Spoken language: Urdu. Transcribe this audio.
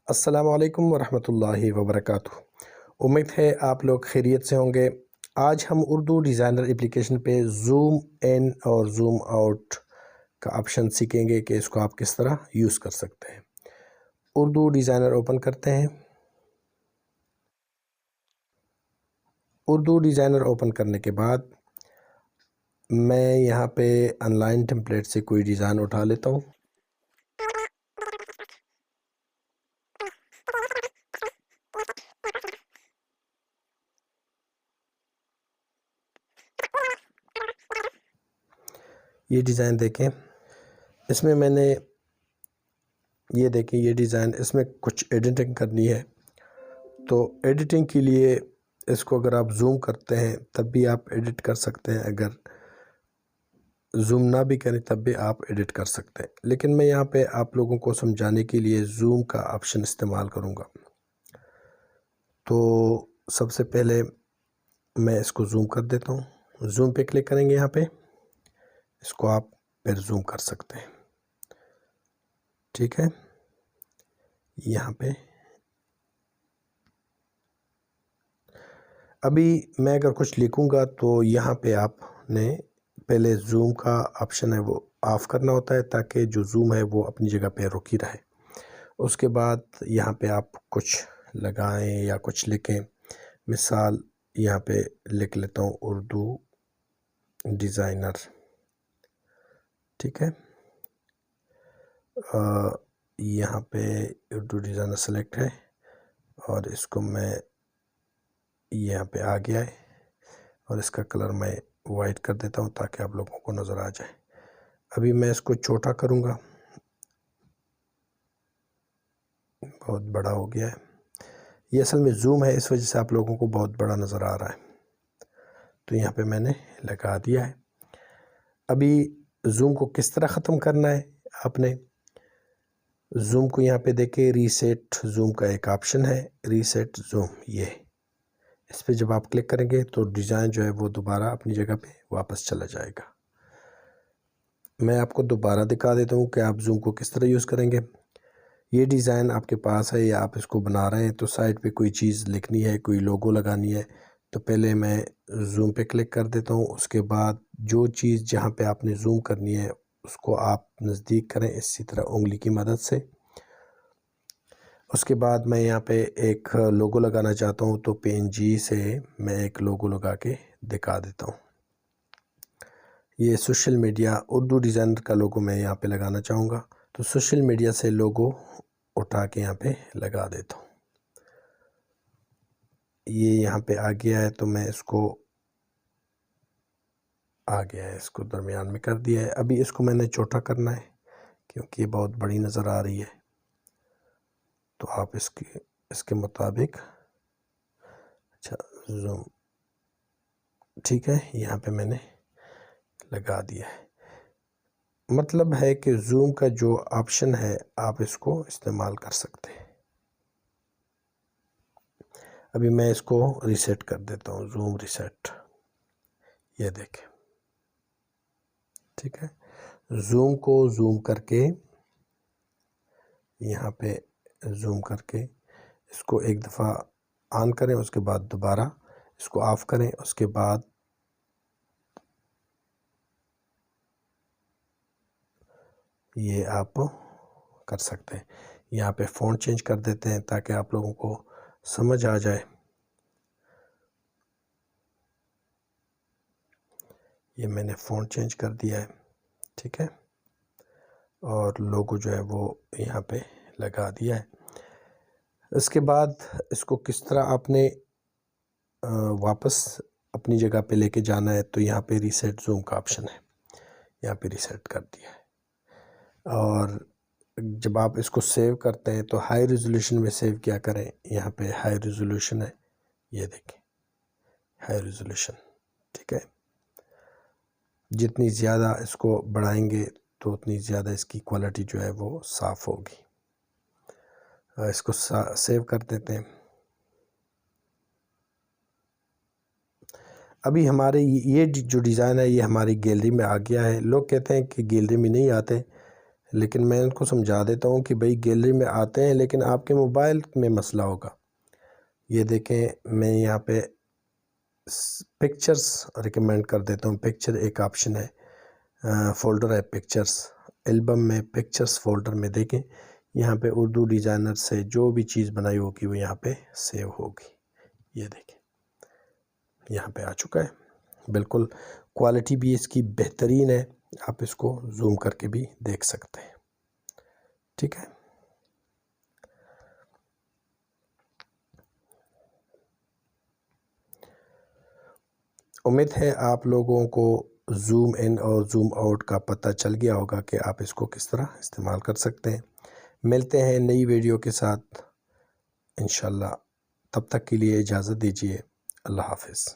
السلام علیکم ورحمۃ اللہ وبرکاتہ۔ امید ہے آپ لوگ خیریت سے ہوں گے۔ آج ہم اردو ڈیزائنر اپلیکیشن پہ زوم ان اور زوم آؤٹ کا آپشن سیکھیں گے کہ اس کو آپ کس طرح یوز کر سکتے ہیں۔ اردو ڈیزائنر اوپن کرتے ہیں۔ اردو ڈیزائنر اوپن کرنے کے بعد میں یہاں پہ آن لائن ٹیمپلیٹ سے کوئی ڈیزائن اٹھا لیتا ہوں۔ یہ ڈیزائن دیکھیں، اس میں میں نے یہ دیکھیں یہ ڈیزائن، اس میں کچھ ایڈیٹنگ کرنی ہے۔ تو ایڈیٹنگ کے لیے اس کو اگر آپ زوم کرتے ہیں تب بھی آپ ایڈٹ کر سکتے ہیں، اگر زوم نہ بھی کریں تب بھی آپ ایڈٹ کر سکتے ہیں، لیکن میں یہاں پہ آپ لوگوں کو سمجھانے کے لیے زوم کا آپشن استعمال کروں گا۔ تو سب سے پہلے میں اس کو زوم کر دیتا ہوں۔ زوم پہ کلک کریں گے، یہاں پہ اس کو آپ پھر زوم کر سکتے ہیں، ٹھیک ہے۔ یہاں پہ ابھی میں اگر کچھ لکھوں گا تو یہاں پہ آپ نے پہلے زوم کا آپشن ہے وہ آف کرنا ہوتا ہے تاکہ جو زوم ہے وہ اپنی جگہ پہ رکی رہے۔ اس کے بعد یہاں پہ آپ کچھ لگائیں یا کچھ لکھیں۔ مثال یہاں پہ لکھ لیتا ہوں اردو ڈیزائنر، ٹھیک ہے۔ یہاں پہ اردو ڈیزائنر سلیکٹ ہے اور اس کو میں یہاں پہ آ گیا ہے اور اس کا کلر میں وائٹ کر دیتا ہوں تاکہ آپ لوگوں کو نظر آ جائے۔ ابھی میں اس کو چھوٹا کروں گا، بہت بڑا ہو گیا ہے۔ یہ اصل میں زوم ہے، اس وجہ سے آپ لوگوں کو بہت بڑا نظر آ رہا ہے۔ تو یہاں پہ میں نے لگا دیا ہے۔ ابھی زوم کو کس طرح ختم کرنا ہے، آپ نے زوم کو یہاں پہ دیکھیں، ریسیٹ زوم کا ایک آپشن ہے، ریسیٹ زوم، یہ اس پہ جب آپ کلک کریں گے تو ڈیزائن جو ہے وہ دوبارہ اپنی جگہ پہ واپس چلا جائے گا۔ میں آپ کو دوبارہ دکھا دیتا ہوں کہ آپ زوم کو کس طرح یوز کریں گے۔ یہ ڈیزائن آپ کے پاس ہے یا آپ اس کو بنا رہے ہیں تو سائڈ پہ کوئی چیز لکھنی ہے، کوئی لوگو لگانی ہے، تو پہلے میں زوم پہ کلک کر دیتا ہوں۔ اس کے بعد جو چیز جہاں پہ آپ نے زوم کرنی ہے اس کو آپ نزدیک کریں اسی طرح انگلی کی مدد سے۔ اس کے بعد میں یہاں پہ ایک لوگو لگانا چاہتا ہوں تو PNG سے میں ایک لوگو لگا کے دکھا دیتا ہوں۔ یہ سوشل میڈیا اردو ڈیزائنر کا لوگو میں یہاں پہ لگانا چاہوں گا، تو سوشل میڈیا سے لوگو اٹھا کے یہاں پہ لگا دیتا ہوں۔ یہ یہاں پہ آ گیا ہے تو میں اس کو آ گیا ہے، اس کو درمیان میں کر دیا ہے۔ ابھی اس کو میں نے چھوٹا کرنا ہے کیونکہ یہ بہت بڑی نظر آ رہی ہے، تو آپ اس کے مطابق اچھا زوم، ٹھیک ہے، یہاں پہ میں نے لگا دیا ہے۔ مطلب ہے کہ زوم کا جو آپشن ہے آپ اس کو استعمال کر سکتے ہیں۔ ابھی میں اس کو ریسیٹ کر دیتا ہوں، زوم ریسیٹ، یہ دیکھیں، ٹھیک ہے۔ زوم کو زوم کر کے یہاں پہ زوم کر کے اس کو ایک دفعہ آن کریں، اس کے بعد دوبارہ اس کو آف کریں، اس کے بعد یہ آپ کر سکتے ہیں۔ یہاں پہ فونٹ چینج کر دیتے ہیں تاکہ آپ لوگوں کو سمجھ آ جائے۔ یہ میں نے فونٹ چینج کر دیا ہے، ٹھیک ہے، اور لوگو جو ہے وہ یہاں پہ لگا دیا ہے۔ اس کے بعد اس کو کس طرح آپ نے واپس اپنی جگہ پہ لے کے جانا ہے، تو یہاں پہ ریسیٹ زوم کا آپشن ہے، یہاں پہ ریسیٹ کر دیا ہے۔ اور جب آپ اس کو سیو کرتے ہیں تو ہائی ریزولوشن میں سیو کیا کریں، یہاں پہ ہائی ریزولوشن ہے، یہ دیکھیں ہائی ریزولوشن، ٹھیک ہے۔ جتنی زیادہ اس کو بڑھائیں گے تو اتنی زیادہ اس کی کوالٹی جو ہے وہ صاف ہوگی۔ اس کو سیو کر دیتے ہیں۔ ابھی ہمارے یہ جو ڈیزائن ہے یہ ہماری گیلری میں آ گیا ہے۔ لوگ کہتے ہیں کہ گیلری میں نہیں آتے، لیکن میں ان کو سمجھا دیتا ہوں کہ بھئی گیلری میں آتے ہیں لیکن آپ کے موبائل میں مسئلہ ہوگا. یہ دیکھیں میں یہاں پہ پکچرز ریکمینڈ کر دیتا ہوں. پکچر ایک آپشن ہے، فولڈر ہے پکچرز، البم میں پکچرز فولڈر میں دیکھیں یہاں پہ اردو ڈیزائنر سے جو بھی چیز بنائی ہوگی وہ یہاں پہ سیو ہوگی. یہ دیکھیں یہاں پہ آ چکا ہے. بالکل کوالٹی بھی اس کی بہترین ہے، آپ اس کو زوم کر کے بھی دیکھ سکتے ہیں. ٹھیک ہے. امید ہے آپ لوگوں کو زوم ان اور زوم آؤٹ کا پتہ چل گیا ہوگا کہ آپ اس کو کس طرح استعمال کر سکتے ہیں. ملتے ہیں نئی ویڈیو کے ساتھ انشاءاللہ. تب تک کے لیے اجازت دیجیے. اللہ حافظ.